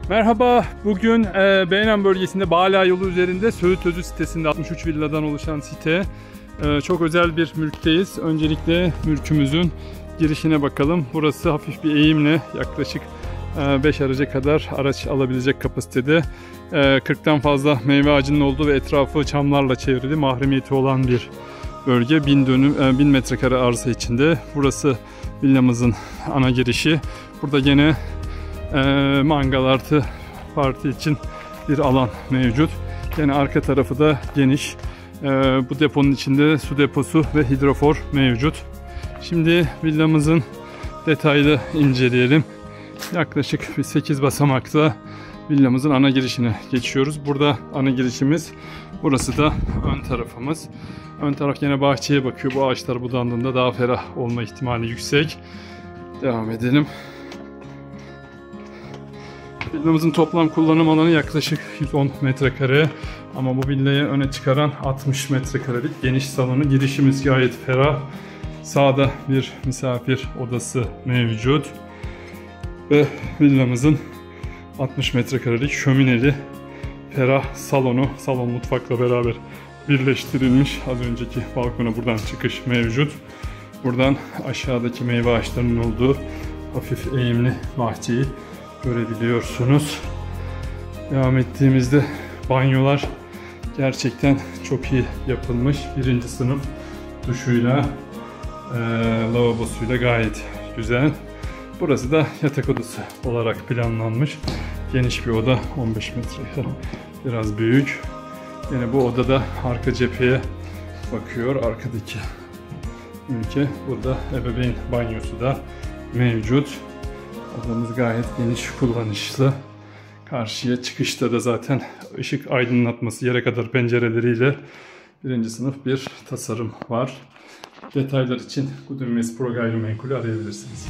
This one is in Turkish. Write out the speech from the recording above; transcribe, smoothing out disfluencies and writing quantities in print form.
Merhaba, bugün Beynen bölgesinde Bağla yolu üzerinde Söğüt Özü sitesinde 63 villadan oluşan site. Çok özel bir mülkteyiz. Öncelikle mülkümüzün girişine bakalım. Burası hafif bir eğimle yaklaşık 5 araca kadar araç alabilecek kapasitede. 40'tan fazla meyve ağacının olduğu ve etrafı çamlarla çevrili mahremiyeti olan bir bölge. 1000 metrekare arsa içinde. Burası villamızın ana girişi. Burada gene mangal artı parti için bir alan mevcut. Yani arka tarafı da geniş. Bu deponun içinde su deposu ve hidrofor mevcut. Şimdi villamızın detaylı inceleyelim. Yaklaşık bir 8 basamakta villamızın ana girişine geçiyoruz. Burada ana girişimiz. Burası da ön tarafımız. Ön taraf yine bahçeye bakıyor. Bu ağaçlar budandığında daha ferah olma ihtimali yüksek. Devam edelim. Villamızın toplam kullanım alanı yaklaşık 110 metrekare ama bu villayı öne çıkaran 60 metrekarelik geniş salonu. Girişimiz gayet ferah. Sağda bir misafir odası mevcut ve villamızın 60 metrekarelik şömineli ferah salonu, salon mutfakla beraber birleştirilmiş. Az önceki balkona buradan çıkış mevcut. Buradan aşağıdaki meyve ağaçlarının olduğu hafif eğimli bahçeyi görebiliyorsunuz. Devam ettiğimizde banyolar gerçekten çok iyi yapılmış. Birinci sınıf duşuyla, lavabosuyla gayet güzel. Burası da yatak odası olarak planlanmış. Geniş bir oda, 15 metre, biraz büyük. Yine bu odada arka cepheye bakıyor. Arkadaki ülke. Burada ebeveyn banyosu da mevcut. Odamız gayet geniş, kullanışlı. Karşıya çıkışta da zaten ışık aydınlatması yere kadar pencereleriyle birinci sınıf bir tasarım var. Detaylar için Kudüs Pro Gayrimenkul'ü arayabilirsiniz.